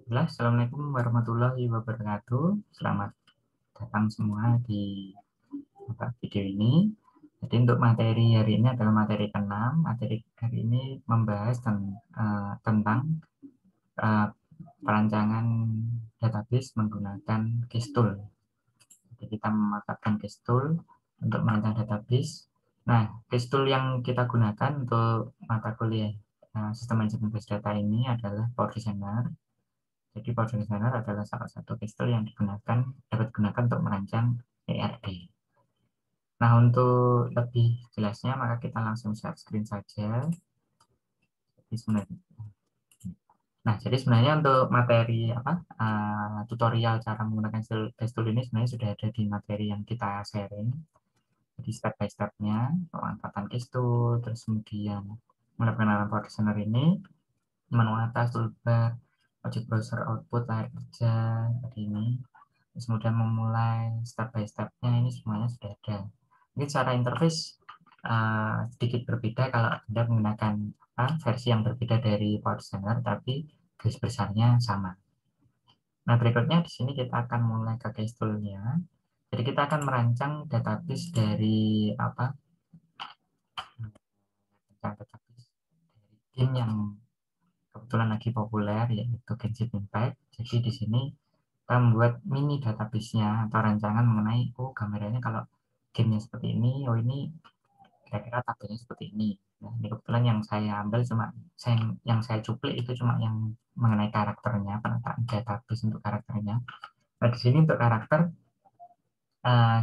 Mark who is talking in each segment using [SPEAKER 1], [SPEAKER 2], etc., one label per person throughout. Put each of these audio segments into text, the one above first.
[SPEAKER 1] Assalamualaikum warahmatullahi wabarakatuh. Selamat datang semua di video ini. Jadi untuk materi hari ini adalah materi ke-6. Materi hari ini membahas tentang uh, perancangan database menggunakan Kestool. Jadi kita memanfaatkan Kestool untuk merancang database. Nah, Kestool yang kita gunakan untuk mata kuliah sistem manajemen base data ini adalah Power Designer. Jadi Power Designer adalah salah satu tool yang dapat digunakan untuk merancang ERD. Nah, untuk lebih jelasnya maka kita langsung share screen saja. Jadi sebenarnya untuk materi tutorial cara menggunakan tool ini sebenarnya sudah ada di materi yang kita sharing. Jadi step by stepnya pemanfaatan tool, terus kemudian pengenalan Power Designer ini, menu atas, toolbar, object browser output, layar kerja, seperti ini. Terus kemudian memulai step by stepnya ini semuanya sudah ada. Mungkin secara interface sedikit berbeda kalau Anda menggunakan versi yang berbeda dari Power Designer, tapi garis besarnya sama. Nah, berikutnya di sini kita akan mulai ke case tool-nya. Jadi kita akan merancang database dari database dari game yang kebetulan lagi populer, yaitu Genshin Impact. Jadi di sini kita membuat mini database-nya atau rancangan mengenai gambarannya kalau gamenya seperti ini, ini kira-kira tabelnya seperti ini. Nah, ini kebetulan yang saya ambil yang saya cuplik itu cuma yang mengenai karakternya, penataan database untuk karakternya. Nah, di sini untuk karakter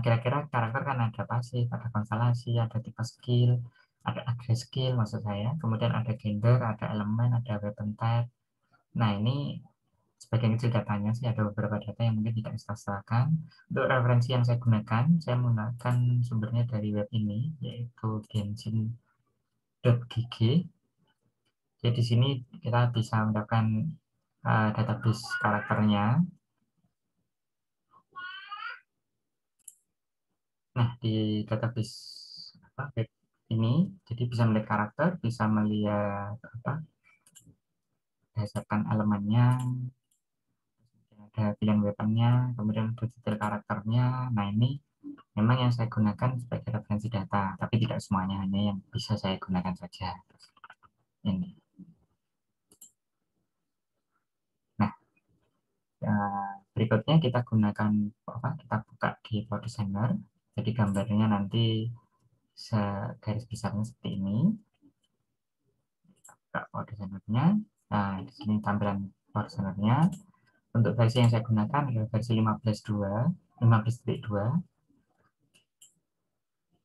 [SPEAKER 1] kira-kira karakter kan ada pasif, ada konstelasi, ada tipe skill, ada agres skill maksud saya, kemudian ada gender, ada elemen, ada weapon type. Nah, ini sebagian kecil datanya sih, ada beberapa data yang mungkin tidak saya serahkan. Untuk referensi yang saya gunakan, saya menggunakan sumbernya dari web ini, yaitu genshin.gg. Jadi di sini kita bisa mendapatkan database karakternya. Nah, di database web ini, jadi bisa melihat karakter, bisa melihat berdasarkan elemennya, ada pilihan weaponnya, kemudian ada detail karakternya. Nah, ini memang yang saya gunakan sebagai referensi data, tapi tidak semuanya, hanya yang bisa saya gunakan saja. Ini. Nah, berikutnya kita gunakan kita buka di Power Designer. Jadi gambarnya nanti garis besarnya seperti ini. Buka Power Designer-nya. Nah, di sini tampilan Power Designer-nya. Untuk versi yang saya gunakan adalah versi 15.2.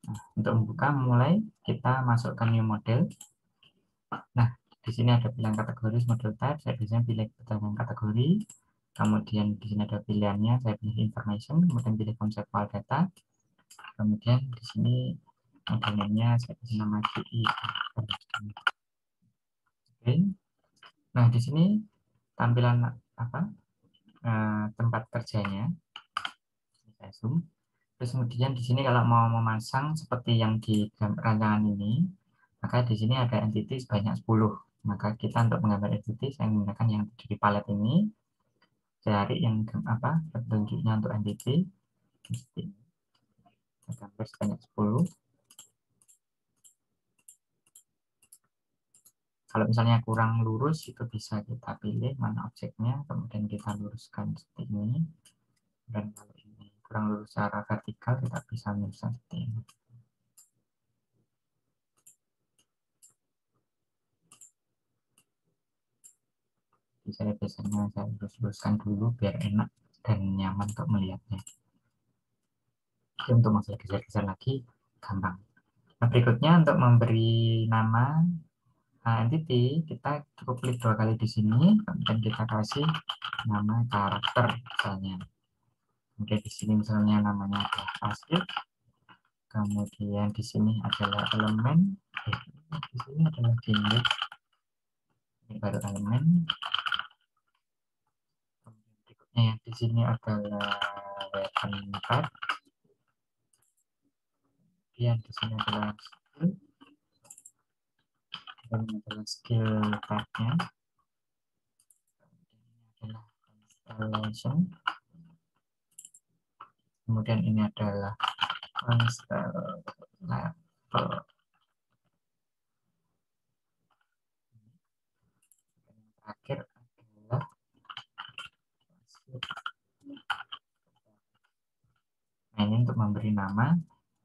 [SPEAKER 1] Nah, untuk membuka, mulai kita masukkan new model. Nah, di sini ada pilihan kategori model type. Saya biasanya pilih berdasarkan kategori. Kemudian di sini ada pilihannya. Saya pilih information, kemudian pilih conceptual data. Kemudian di sini modelnya saya kasih nama GI. Oke. Nah, di sini tampilan tempat kerjanya. Saya zoom. Terus kemudian di sini kalau mau memasang seperti yang di rancangan ini, maka di sini ada entity sebanyak 10. Maka kita untuk menggambar entity, saya menggunakan yang di palet ini. Cari yang petunjuknya untuk entity. Saya gambar sebanyak 10. Kalau misalnya kurang lurus, itu bisa kita pilih mana objeknya, kemudian kita luruskan seperti ini. Dan kalau ini kurang lurus secara vertikal, kita bisa luruskan seperti ini. Jadi saya biasanya saya lurus-luruskan dulu biar enak dan nyaman untuk melihatnya. Jadi untuk masalah geser-geser lagi, gampang. Nah, berikutnya untuk memberi nama entity, kita cukup klik 2 kali di sini, kemudian kita kasih nama karakter misalnya. Kemudian di sini misalnya namanya adalah pasif. Kemudian di sini adalah elemen. Di sini adalah gender. Ini baru elemen. Kemudian berikutnya yang di sini adalah weapon type. Kemudian di sini adalah skill. Dan ini adalah skill type-nya. Kemudian ini adalah relation. Kemudian ini adalah level. Terakhir adalah nah, ini untuk memberi nama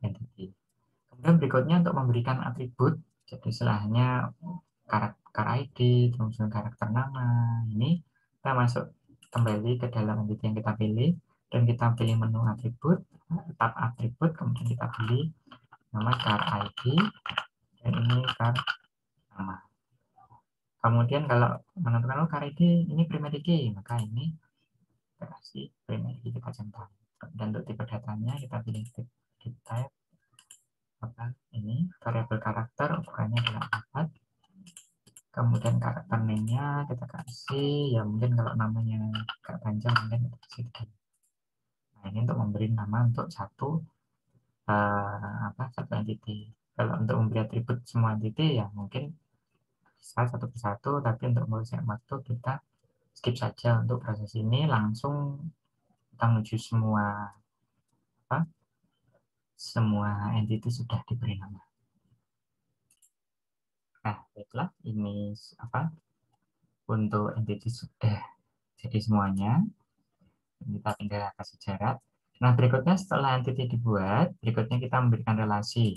[SPEAKER 1] entity. Kemudian berikutnya untuk memberikan atribut, jadi istilahnya karakter ID, kemudian karakter nama. Ini kita masuk kembali ke dalam entity yang kita pilih dan kita pilih menu atribut, tab atribut, kemudian kita pilih nama car ID dan ini car nama. Kemudian kalau menentukan car ID ini primary key, maka ini kita kasih primary key, kita centang. Dan untuk tipe datanya kita pilih type apa ini variabel karakter, ukurannya adalah 4. Kemudian karakter name-nya kita kasih ya mungkin kalau namanya agak panjang mungkin kita kasih 3. Nah ini untuk memberi nama untuk satu entity. Kalau untuk memberi atribut semua entity ya mungkin bisa satu persatu, tapi untuk menguruskan waktu kita skip saja untuk proses ini, langsung kita menuju semua entity sudah diberi nama. Nah, baiklah ini untuk entity sudah jadi semuanya. Kita tinggal kasih jarak. Nah, berikutnya setelah entity dibuat, berikutnya kita memberikan relasi.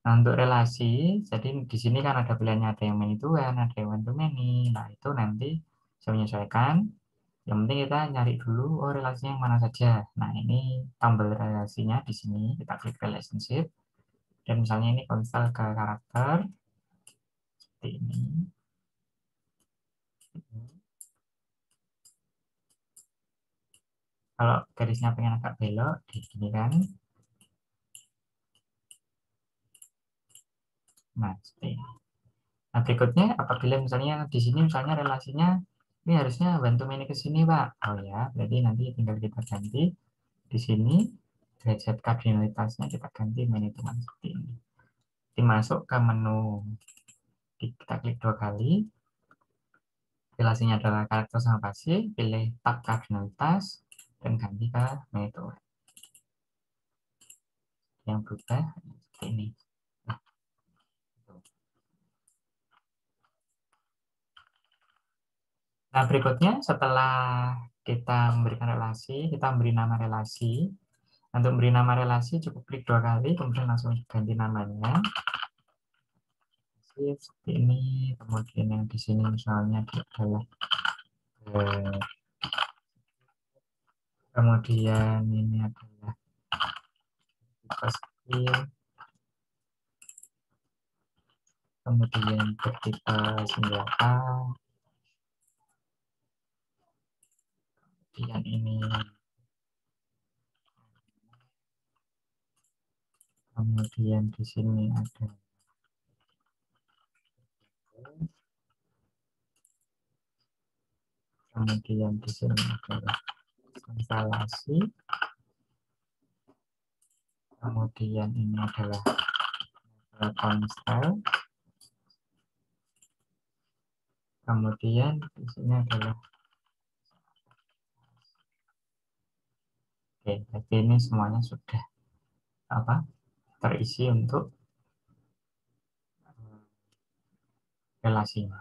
[SPEAKER 1] Nah, untuk relasi, jadi di sini kan ada pilihannya, ada yang many to one, ada yang one to many. Nah, itu nanti saya menyesuaikan. Yang penting kita nyari dulu, oh relasinya yang mana saja. Nah, ini tombol relasinya di sini, kita klik relationship. Dan misalnya ini konstel ke karakter, seperti ini. Kalau garisnya pengen agak belok, di sini kan. Nah, seperti ini. Nah, berikutnya apabila misalnya di sini misalnya relasinya ini harusnya bantu mini ke sini, Pak. Oh ya, berarti nanti tinggal kita ganti di sini derajat kardinalitasnya kita ganti mini teman seperti ini. Dimasuk ke menu, kita klik 2 kali, relasinya adalah karakter sama pasti, pilih tab kardinalitas dan ganti ke metode. Yang berubah seperti ini. Nah, nah, berikutnya setelah kita memberikan relasi, kita memberi nama relasi. Untuk memberi nama relasi cukup klik 2 kali, kemudian langsung ganti namanya. Seperti ini. Kemudian yang di sini misalnya adalah kemudian ini adalah skill, kemudian bertipe senjata, kemudian ini, kemudian di sini ada kemudian di sini adalah instalasi, kemudian ini adalah konstel, kemudian di sini adalah oke, jadi ini semuanya sudah terisi untuk relasinya.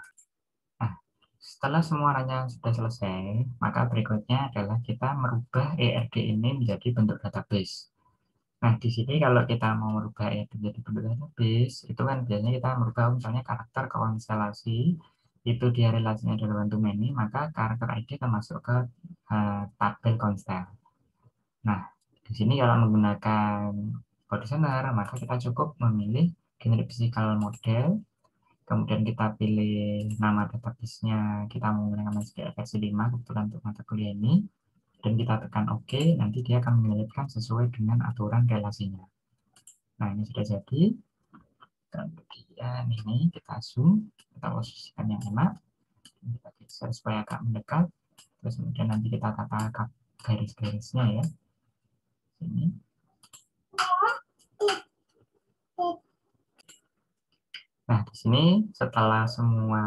[SPEAKER 1] Nah, setelah semuanya sudah selesai, maka berikutnya adalah kita merubah ERD ini menjadi bentuk database. Nah, di sini kalau kita mau merubah ERD menjadi bentuk database, itu kan biasanya kita merubah misalnya karakter ke konstelasi, itu dia relasinya adalah one to many, maka karakter ID akan masuk ke tabel konstel. Nah, di sini kalau menggunakan conditioner, maka kita cukup memilih generate physical model, kemudian kita pilih nama database-nya, kita menggunakan MySQL versi 5 kebetulan untuk mata kuliah ini, dan kita tekan OK, nanti dia akan menyelipkan sesuai dengan aturan relasinya. Nah, ini sudah jadi. Kemudian ini kita zoom, kita posisikan yang enak, kita geser supaya agak mendekat, terus kemudian nanti kita tata garis-garisnya ya. Sini. Nah, di sini setelah semua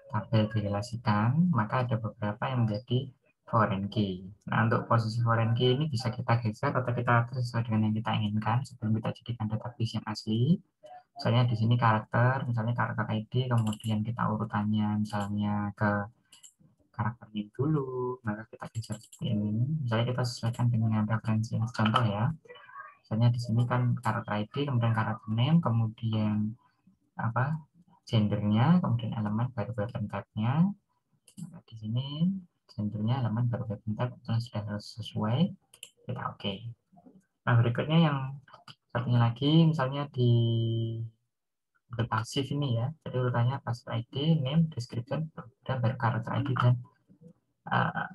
[SPEAKER 1] tabel direlasikan, maka ada beberapa yang menjadi foreign key. Nah, untuk posisi foreign key ini bisa kita geser atau kita atur sesuai dengan yang kita inginkan sebelum kita jadikan database yang asli. Misalnya di sini karakter, misalnya karakter ID, kemudian kita urutannya misalnya ke karakter name dulu, maka kita geser seperti ini. Misalnya kita sesuaikan dengan referensi yang contoh ya. Misalnya di sini kan karakter ID, kemudian karakter name, kemudian apa gendernya, kemudian elemen baru weapon type-nya. Nah, di sini gendernya elemen baru weapon type sudah sesuai, kita oke. Nah berikutnya yang satunya lagi, misalnya di pasif ini ya, jadi urutannya pasif ID, name, description, dan baru karakter ID dan uh,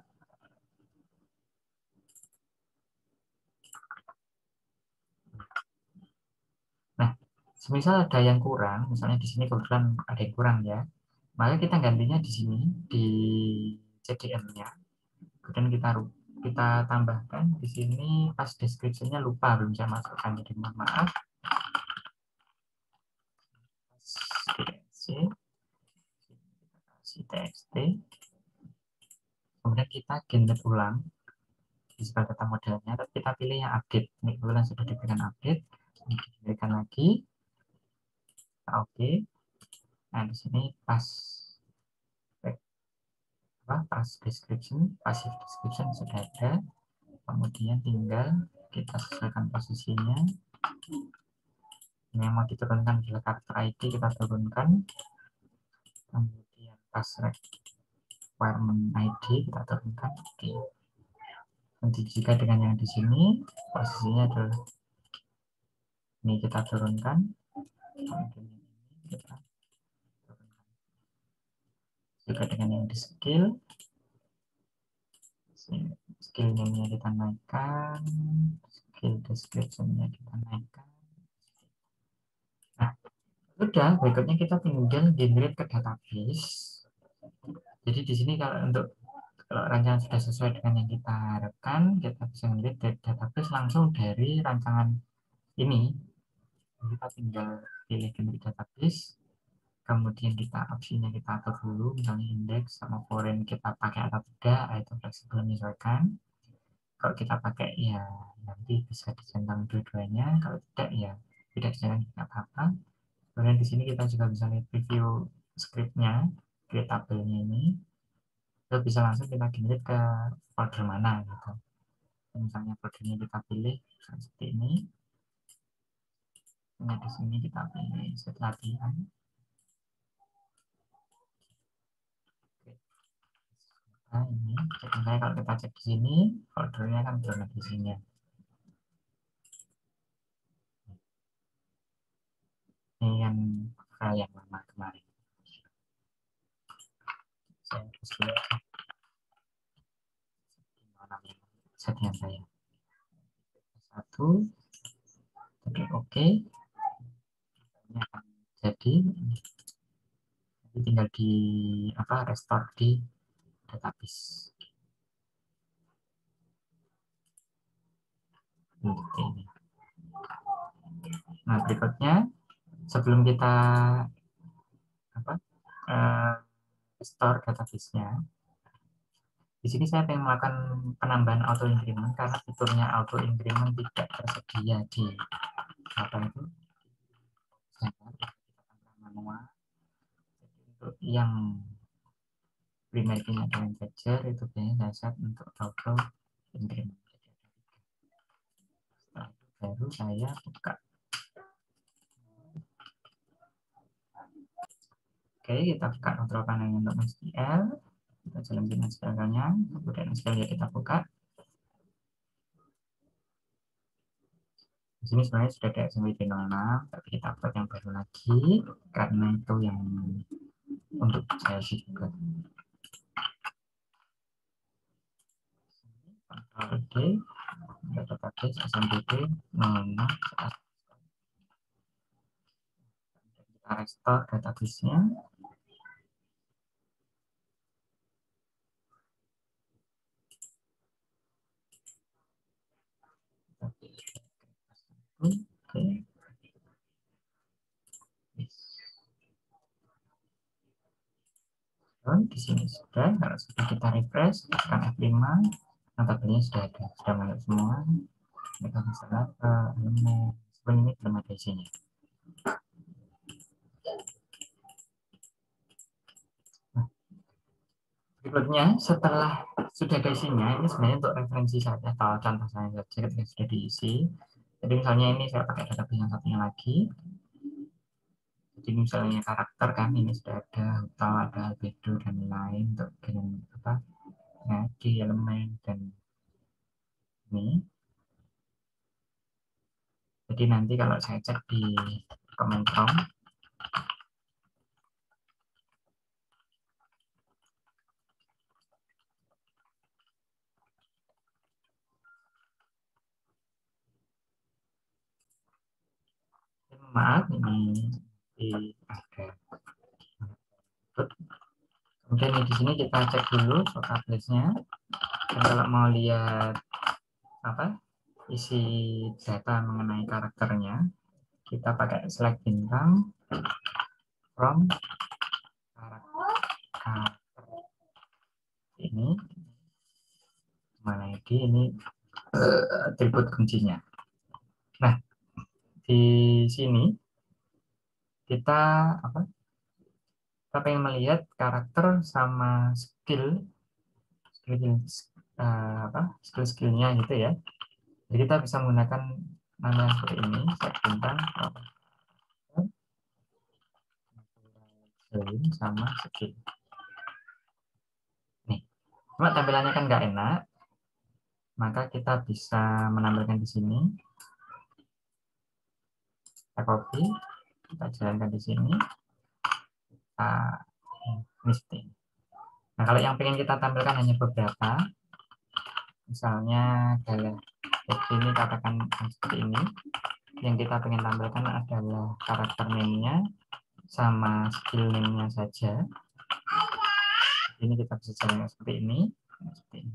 [SPEAKER 1] nah, semisal ada yang kurang, misalnya di sini kebetulan ada yang kurang ya, maka kita gantinya di sini di CDM-nya. Kemudian kita tambahkan di sini pas description-nya lupa belum saya masukkan, jadi mohon maaf. TXT, kemudian kita generate ulang di sebelah data modelnya, tapi kita pilih yang update. Ini kebetulan sudah diberikan update, ini diberikan lagi, oke. Nah di sini pas pas description, passive description sudah ada, kemudian tinggal kita sesuaikan posisinya. Ini yang mau diturunkan adalah karakter ID, kita turunkan, kemudian pas requirement ID kita turunkan, oke. Nanti jika dengan yang di sini posisinya adalah ini kita turunkan, kemudian ini kita turunkan. Juga dengan yang di skill name-nya kita naikkan, skill description-nya kita naikkan. Nah, udah, berikutnya kita tinggal generate ke database. Jadi di sini kalau rancangan sudah sesuai dengan yang kita harapkan, kita bisa melihat database langsung dari rancangan ini. Kita tinggal pilih generate database, kemudian kita opsinya kita atur dulu, misalnya indeks sama foreign kita pakai atau tidak, itu fleksibel menyesuaikan. Kalau kita pakai ya nanti bisa dicentang dua-duanya, kalau tidak ya tidak dicentang tidak apa-apa. Kemudian di sini kita juga bisa lihat preview scriptnya, create tabelnya ini, itu bisa langsung kita generate ke folder mana gitu. Misalnya foldernya kita pilih seperti ini, nah di sini kita pilih set latihan. Nah ini, jadi kalau kita cek di sini, foldernya kan belum ada isinya. Ini yang file yang lama kemarin. Saya terus lihat settingan saya. Satu, oke, oke. Ini akan jadi, tinggal di restore di database. Ini. Nah berikutnya sebelum kita apa store database-nya, di sini saya ingin melakukan penambahan auto increment karena fiturnya auto increment tidak tersedia di apa itu manual. Untuk yang primernya dengan integer itu biasanya dasar untuk auto increment. Setelah itu baru saya buka. Oke, kita buka kontrol panel untuk SQL. Kita jalankan SQL-nya, kemudian SQL-nya kita buka. Di sini sebenarnya sudah ada SMWD 06, tapi kita buat yang baru lagi karena itu yang untuk saya juga. Ctrl D, database SMWD 06. Kita restore database-nya. Oke. di sini sudah. Kalau sudah kita refresh, tekan F5, nah tabelnya sudah ada, sudah masuk semua. Kita bisa ke elemen. Sebenarnya ini belum ada isinya. Nah, berikutnya setelah sudah ada isinya, ini sebenarnya untuk referensi saja atau contoh saya saja ketika sudah diisi. Jadi misalnya ini saya pakai database yang satunya lagi. Jadi misalnya karakter kan ini sudah ada atau ada albedo dan lain untuk dengan apa ya, di elemen dan ini. Jadi nanti kalau saya cek di command prompt, maaf ini di ada. Kemudian di sini kita cek dulu vocabulary-nya. Dan kalau mau lihat apa isi data mengenai karakternya, kita pakai select bintang from karakter ini mana ini atribut kuncinya. Nah, di sini kita apa? Kita pengen melihat karakter sama skill apa skill-skillnya gitu ya. Jadi kita bisa menggunakan nama seperti ini, set bintang sama skill. Nih, cuma tampilannya kan nggak enak, maka kita bisa menampilkan di sini. Kita copy, kita jalankan di sini. Kita listing. Nah, kalau yang pengen kita tampilkan hanya beberapa, misalnya dalam ini katakan seperti ini, yang kita pengen tampilkan adalah karakter name-nya sama skill name-nya saja. Ini kita bisa jalankan seperti ini,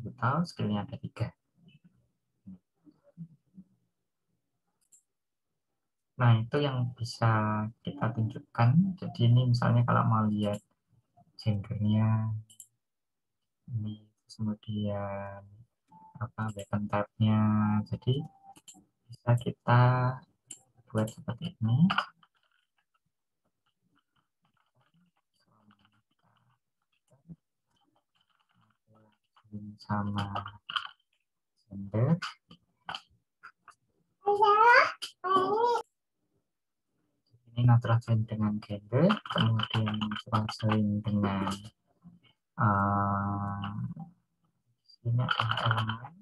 [SPEAKER 1] total skillnya ada 3. Nah, itu yang bisa kita tunjukkan. Jadi ini misalnya kalau mau lihat gendernya, ini kemudian apa weapon type-nya. Jadi bisa kita buat seperti ini. Sama gender. Ini natural join dengan gender, kemudian natural join dengan ini adalah elemen,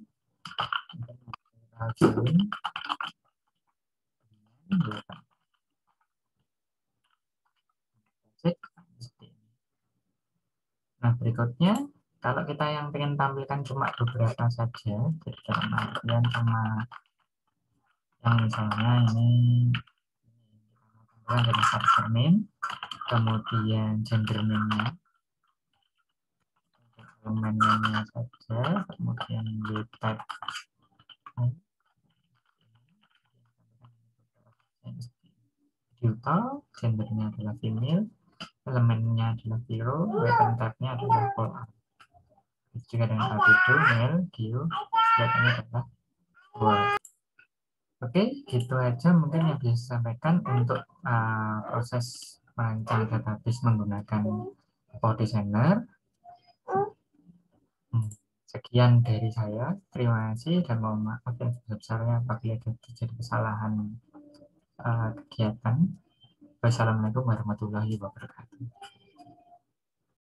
[SPEAKER 1] natural join dengan nah berikutnya kalau kita yang ingin tampilkan cuma beberapa saja, jadi dalam artian sama yang misalnya ini tampilkan dari subject name, kemudian gender name-nya, elemen name-nya saja, kemudian with type total, gendernya adalah female, elemennya adalah zero, weapon type-nya adalah full art. Juga dengan albedo, male, Q, kelihatannya adalah dua. Oke, gitu aja mungkin yang bisa sampaikan untuk proses merancang database menggunakan Power Designer. Sekian dari saya, terima kasih dan mohon maaf yang sebesar-besarnya apabila terjadi kesalahan kegiatan. Wassalamualaikum warahmatullahi wabarakatuh.